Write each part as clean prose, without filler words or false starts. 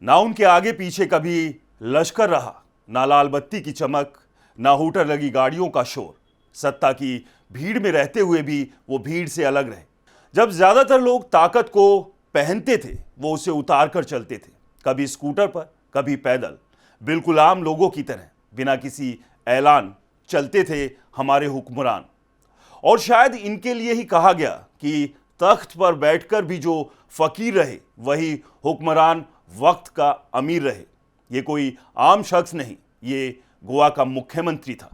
ना उनके आगे पीछे कभी लश्कर रहा, ना लाल बत्ती की चमक, ना हूटर लगी गाड़ियों का शोर। सत्ता की भीड़ में रहते हुए भी वो भीड़ से अलग रहे। जब ज्यादातर लोग ताकत को पहनते थे, वो उसे उतार कर चलते थे, कभी स्कूटर पर, कभी पैदल, बिल्कुल आम लोगों की तरह, बिना किसी ऐलान चलते थे हमारे हुक्मरान। और शायद इनके लिए ही कहा गया कि तख्त पर बैठकर भी जो फकीर रहे, वही हुक्मरान वक्त का अमीर रहे। ये कोई आम शख्स नहीं, ये गोवा का मुख्यमंत्री था।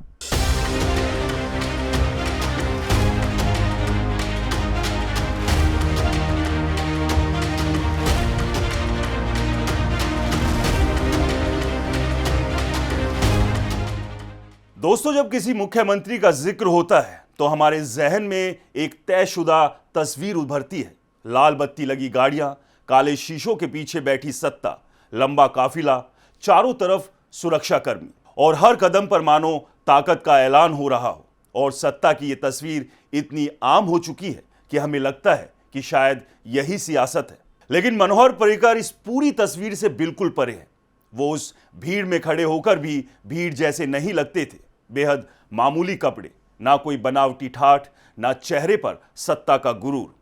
दोस्तों, जब किसी मुख्यमंत्री का जिक्र होता है तो हमारे जहन में एक तयशुदा तस्वीर उभरती है। लाल बत्ती लगी गाड़ियां, काले शीशों के पीछे बैठी सत्ता, लंबा काफिला, चारों तरफ सुरक्षाकर्मी, और हर कदम पर मानो ताकत का ऐलान हो रहा हो। और सत्ता की यह तस्वीर इतनी आम हो चुकी है कि हमें लगता है कि शायद यही सियासत है। लेकिन मनोहर पर्रिकर इस पूरी तस्वीर से बिल्कुल परे है। वो उस भीड़ में खड़े होकर भी भीड़ जैसे नहीं लगते थे। बेहद मामूली कपड़े, ना कोई बनावटी ठाठ, ना चेहरे पर सत्ता का गुरूर।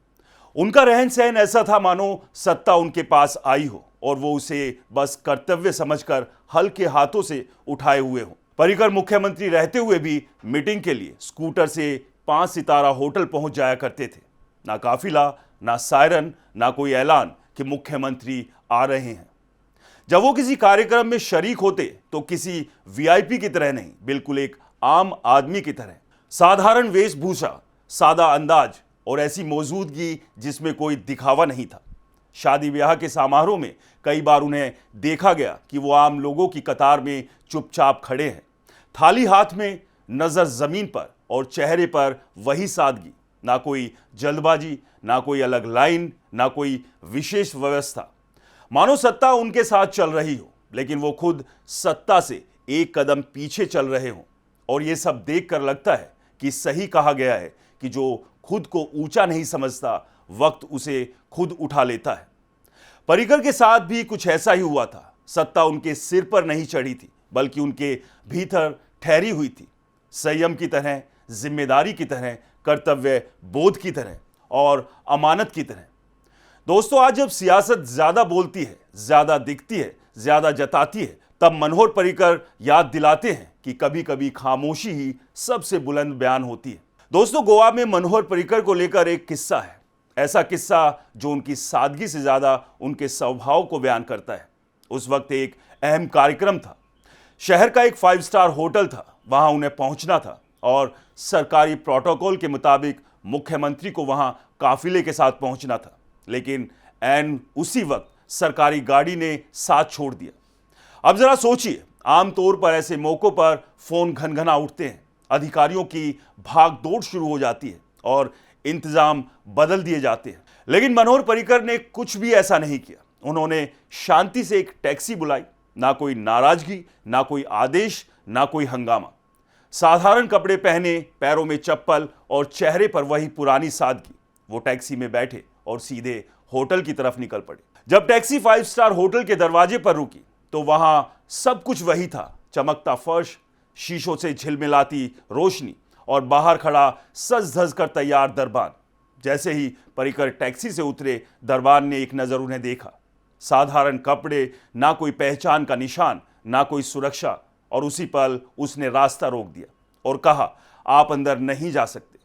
उनका रहन सहन ऐसा था मानो सत्ता उनके पास आई हो और वो उसे बस कर्तव्य समझकर हल्के हाथों से उठाए हुए हो। पर्रिकर मुख्यमंत्री रहते हुए भी मीटिंग के लिए स्कूटर से 5 सितारा होटल पहुंच जाया करते थे। ना काफिला, ना सायरन, ना कोई ऐलान कि मुख्यमंत्री आ रहे हैं। जब वो किसी कार्यक्रम में शरीक होते तो किसी वीआईपी की तरह नहीं, बिल्कुल एक आम आदमी की तरह। साधारण वेशभूषा, सादा अंदाज और ऐसी मौजूदगी जिसमें कोई दिखावा नहीं था। शादी ब्याह के समारोह में कई बार उन्हें देखा गया कि वो आम लोगों की कतार में चुपचाप खड़े हैं, थाली हाथ में, नजर जमीन पर, और चेहरे पर वही सादगी। ना कोई जल्दबाजी, ना कोई अलग लाइन, ना कोई विशेष व्यवस्था। मानो सत्ता उनके साथ चल रही हो, लेकिन वो खुद सत्ता से एक कदम पीछे चल रहे हो। और ये सब देखकर लगता है कि सही कहा गया है कि जो खुद को ऊंचा नहीं समझता, वक्त उसे खुद उठा लेता है। पर्रिकर के साथ भी कुछ ऐसा ही हुआ था। सत्ता उनके सिर पर नहीं चढ़ी थी, बल्कि उनके भीतर ठहरी हुई थी। संयम की तरह, जिम्मेदारी की तरह, कर्तव्य बोध की तरह और अमानत की तरह। दोस्तों, आज जब सियासत ज्यादा बोलती है, ज्यादा दिखती है, ज्यादा जताती है, तब मनोहर पर्रिकर याद दिलाते हैं कि कभी कभी खामोशी ही सबसे बुलंद बयान होती है। दोस्तों, गोवा में मनोहर पर्रिकर को लेकर एक किस्सा है। ऐसा किस्सा जो उनकी सादगी से ज्यादा उनके स्वभाव को बयान करता है। उस वक्त एक अहम कार्यक्रम था। शहर का एक 5 स्टार होटल था, वहां उन्हें पहुंचना था और सरकारी प्रोटोकॉल के मुताबिक मुख्यमंत्री को वहां काफिले के साथ पहुंचना था। लेकिन ऐन उसी वक्त सरकारी गाड़ी ने साथ छोड़ दिया। अब जरा सोचिए, आमतौर पर ऐसे मौकों पर फोन घनघना उठते हैं, अधिकारियों की भाग दौड़ शुरू हो जाती है और इंतजाम बदल दिए जाते हैं। लेकिन मनोहर पर्रिकर ने कुछ भी ऐसा नहीं किया। उन्होंने शांति से एक टैक्सी बुलाई। ना कोई नाराजगी, ना कोई आदेश, ना कोई हंगामा। साधारण कपड़े पहने, पैरों में चप्पल और चेहरे पर वही पुरानी सादगी। वो टैक्सी में बैठे और सीधे होटल की तरफ निकल पड़े। जब टैक्सी 5 स्टार होटल के दरवाजे पर रुकी तो वहां सब कुछ वही था। चमकता फर्श, शीशों से झिलमिलाती रोशनी और बाहर खड़ा सज धज कर तैयार दरबान। जैसे ही पर्रिकर टैक्सी से उतरे, दरबान ने एक नजर उन्हें देखा। साधारण कपड़े, ना कोई पहचान का निशान, ना कोई सुरक्षा। और उसी पल उसने रास्ता रोक दिया और कहा, आप अंदर नहीं जा सकते।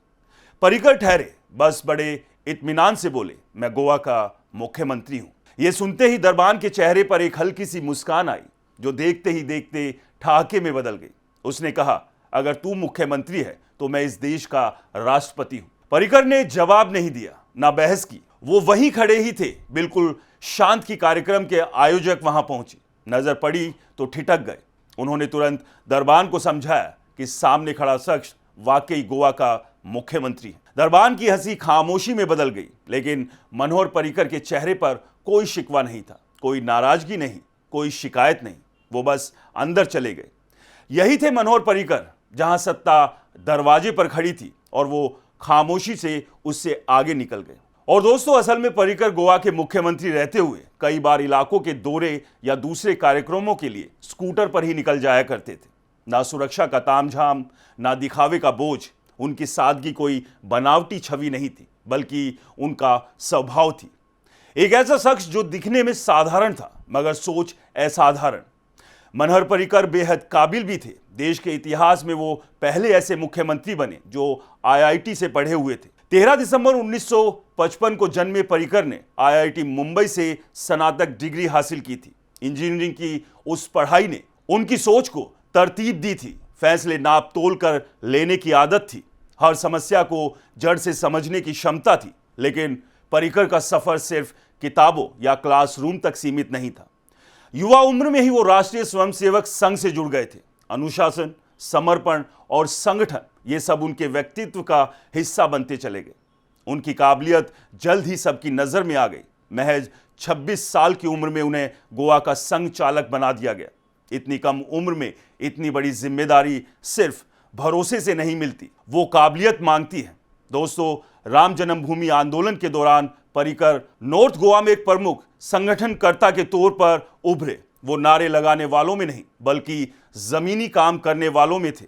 पर्रिकर ठहरे, बस बड़े इत्मीनान से बोले, मैं गोवा का मुख्यमंत्री हूं। यह सुनते ही दरबान के चेहरे पर एक हल्की सी मुस्कान आई, जो देखते ही देखते ठहाके में बदल गई। उसने कहा, अगर तू मुख्यमंत्री है तो मैं इस देश का राष्ट्रपति हूं। पर्रिकर ने जवाब नहीं दिया, ना बहस की। वो वहीं खड़े ही थे, बिल्कुल शांत। की कार्यक्रम के आयोजक वहां पहुंचे, नजर पड़ी तो ठिठक गए। उन्होंने तुरंत दरबान को समझाया कि सामने खड़ा शख्स वाकई गोवा का मुख्यमंत्री है। दरबान की हंसी खामोशी में बदल गई, लेकिन मनोहर पर्रिकर के चेहरे पर कोई शिकवा नहीं था, कोई नाराजगी नहीं, कोई शिकायत नहीं। वो बस अंदर चले गए। यही थे मनोहर पर्रिकर, जहां सत्ता दरवाजे पर खड़ी थी और वो खामोशी से उससे आगे निकल गए। और दोस्तों, असल में पर्रिकर गोवा के मुख्यमंत्री रहते हुए कई बार इलाकों के दौरे या दूसरे कार्यक्रमों के लिए स्कूटर पर ही निकल जाया करते थे। ना सुरक्षा का तामझाम, ना दिखावे का बोझ। उनकी सादगी कोई बनावटी छवि नहीं थी, बल्कि उनका स्वभाव थी। एक ऐसा शख्स जो दिखने में साधारण था मगर सोच असाधारण। मनोहर पर्रिकर बेहद काबिल भी थे। देश के इतिहास में वो पहले ऐसे मुख्यमंत्री बने जो आईआईटी से पढ़े हुए थे। 13 दिसंबर 1955 को जन्मे पर्रिकर ने आईआईटी मुंबई से स्नातक डिग्री हासिल की थी। इंजीनियरिंग की उस पढ़ाई ने उनकी सोच को तरतीब दी थी। फैसले नाप तोल कर लेने की आदत थी। हर समस्या को जड़ से समझने की क्षमता थी। लेकिन पर्रिकर का सफर सिर्फ किताबों या क्लासरूम तक सीमित नहीं था। युवा उम्र में ही वो राष्ट्रीय स्वयंसेवक संघ से जुड़ गए थे। अनुशासन, समर्पण और संगठन, ये सब उनके व्यक्तित्व का हिस्सा बनते चले गए। उनकी काबिलियत जल्द ही सबकी नजर में आ गई। महज 26 साल की उम्र में उन्हें गोवा का संघ चालक बना दिया गया। इतनी कम उम्र में इतनी बड़ी जिम्मेदारी सिर्फ भरोसे से नहीं मिलती, वो काबिलियत मांगती है। दोस्तों, राम जन्मभूमि आंदोलन के दौरान पर्रिकर नॉर्थ गोवा में एक प्रमुख संगठनकर्ता के तौर पर उभरे। वो नारे लगाने वालों में नहीं, बल्कि जमीनी काम करने वालों में थे।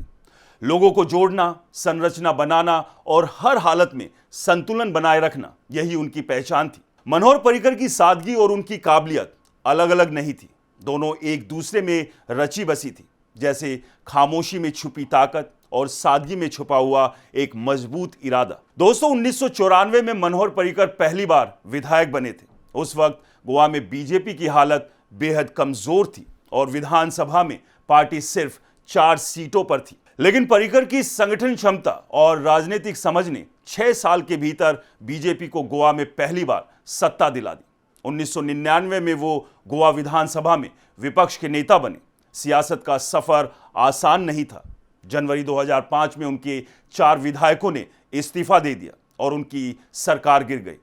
लोगों को जोड़ना, संरचना बनाना और हर हालत में संतुलन बनाए रखना, यही उनकी पहचान थी। मनोहर पर्रिकर की सादगी और उनकी काबिलियत अलग अलग नहीं थी। दोनों एक दूसरे में रची बसी थी। जैसे खामोशी में छुपी ताकत और सादगी में छुपा हुआ एक मजबूत इरादा। दोस्तों, 1994 में मनोहर पर्रिकर पहली बार विधायक बने थे। उस वक्त गोवा में बीजेपी की हालत बेहद कमजोर थी और विधानसभा में पार्टी सिर्फ 4 सीटों पर थी। लेकिन पर्रिकर की संगठन क्षमता और राजनीतिक समझ ने 6 साल के भीतर बीजेपी को गोवा में पहली बार सत्ता दिला दी। 1999 में वो गोवा विधानसभा में विपक्ष के नेता बने। सियासत का सफर आसान नहीं था। जनवरी 2005 में उनके 4 विधायकों ने इस्तीफा दे दिया और उनकी सरकार गिर गई।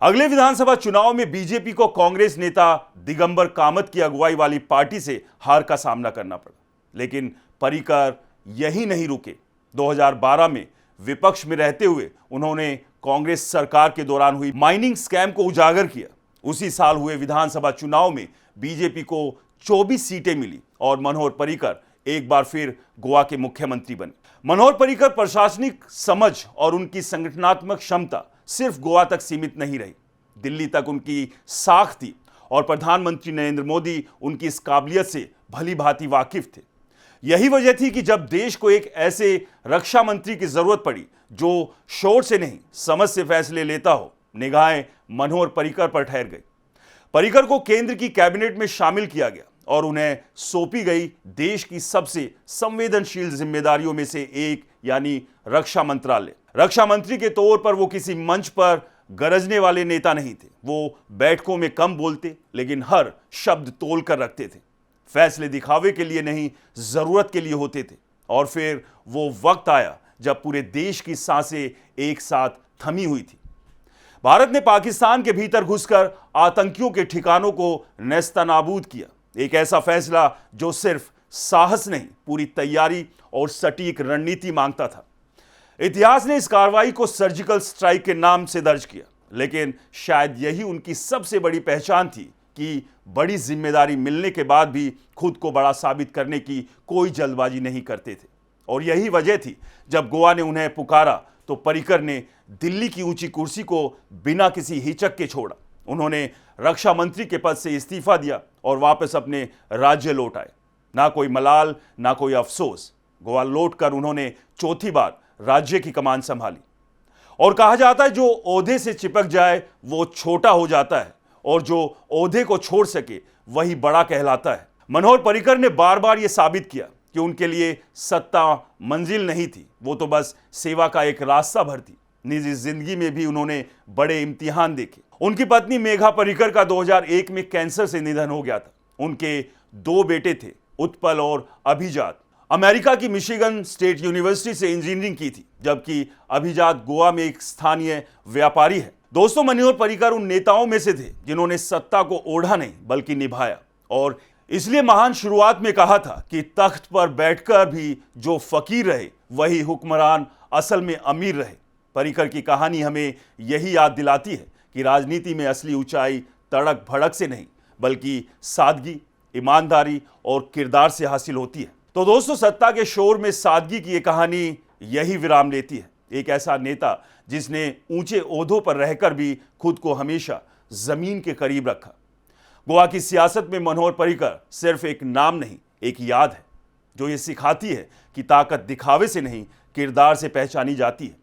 अगले विधानसभा चुनाव में बीजेपी को कांग्रेस नेता दिगंबर कामत की अगुवाई वाली पार्टी से हार का सामना करना पड़ा। लेकिन पर्रिकर यही नहीं रुके। 2012 में विपक्ष में रहते हुए उन्होंने कांग्रेस सरकार के दौरान हुई माइनिंग स्कैम को उजागर किया। उसी साल हुए विधानसभा चुनाव में बीजेपी को 24 सीटें मिली और मनोहर पर्रिकर एक बार फिर गोवा के मुख्यमंत्री बने। मनोहर पर्रिकर प्रशासनिक समझ और उनकी संगठनात्मक क्षमता सिर्फ गोवा तक सीमित नहीं रही, दिल्ली तक उनकी साख थी और प्रधानमंत्री नरेंद्र मोदी उनकी इस काबिलियत से भली भांति वाकिफ थे। यही वजह थी कि जब देश को एक ऐसे रक्षा मंत्री की जरूरत पड़ी जो शोर से नहीं, समझ से फैसले लेता हो, निगाहें मनोहर पर्रिकर पर ठहर गई। पर्रिकर को केंद्र की कैबिनेट में शामिल किया गया और उन्हें सौंपी गई देश की सबसे संवेदनशील जिम्मेदारियों में से एक, यानी रक्षा मंत्रालय। रक्षा मंत्री के तौर पर वो किसी मंच पर गरजने वाले नेता नहीं थे। वो बैठकों में कम बोलते, लेकिन हर शब्द तोल कर रखते थे। फैसले दिखावे के लिए नहीं, जरूरत के लिए होते थे। और फिर वो वक्त आया जब पूरे देश की सांसें एक साथ थमी हुई थी। भारत ने पाकिस्तान के भीतर घुसकर आतंकियों के ठिकानों को नेस्तनाबूद किया। एक ऐसा फैसला जो सिर्फ साहस नहीं, पूरी तैयारी और सटीक रणनीति मांगता था। इतिहास ने इस कार्रवाई को सर्जिकल स्ट्राइक के नाम से दर्ज किया। लेकिन शायद यही उनकी सबसे बड़ी पहचान थी कि बड़ी जिम्मेदारी मिलने के बाद भी खुद को बड़ा साबित करने की कोई जल्दबाजी नहीं करते थे। और यही वजह थी, जब गोवा ने उन्हें पुकारा तो पर्रिकर ने दिल्ली की ऊंची कुर्सी को बिना किसी हिचक के छोड़ा। उन्होंने रक्षा मंत्री के पद से इस्तीफा दिया और वापस अपने राज्य लौट आए। ना कोई मलाल, ना कोई अफसोस। गोवा लौटकर उन्होंने चौथी बार राज्य की कमान संभाली। और कहा जाता है, जो ओहदे से चिपक जाए वो छोटा हो जाता है और जो ओहदे को छोड़ सके वही बड़ा कहलाता है। मनोहर पर्रिकर ने बार बार यह साबित किया कि उनके लिए सत्ता मंजिल नहीं थी, वो तो बस सेवा का एक रास्ता भर थी। निजी जिंदगी में भी उन्होंने बड़े इम्तिहान देखे। उनकी पत्नी मेघा पर्रिकर का 2001 में कैंसर से निधन हो गया था। उनके 2 बेटे थे, उत्पल और अभिजात। अमेरिका की मिशिगन स्टेट यूनिवर्सिटी से इंजीनियरिंग की थी, जबकि अभिजात गोवा में एक स्थानीय व्यापारी है। दोस्तों, मनोहर पर्रिकर उन नेताओं में से थे जिन्होंने सत्ता को ओढ़ा नहीं बल्कि निभाया। और इसलिए महान शुरुआत में कहा था कि तख्त पर बैठकर भी जो फकीर रहे वही हुक्मरान असल में अमीर रहे। पर्रिकर की कहानी हमें यही याद दिलाती है कि राजनीति में असली ऊंचाई तड़क भड़क से नहीं बल्कि सादगी, ईमानदारी और किरदार से हासिल होती है। तो दोस्तों, सत्ता के शोर में सादगी की ये कहानी यही विराम लेती है। एक ऐसा नेता जिसने ऊंचे ओहदों पर रहकर भी खुद को हमेशा जमीन के करीब रखा। गोवा की सियासत में मनोहर पर्रिकर सिर्फ एक नाम नहीं, एक याद है जो ये सिखाती है कि ताकत दिखावे से नहीं, किरदार से पहचानी जाती है।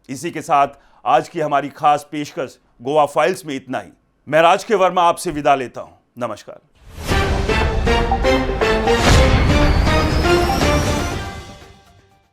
इसी के साथ आज की हमारी खास पेशकश गोवा फाइल्स में इतना ही। मैं राज के वर्मा आपसे विदा लेता हूं। नमस्कार।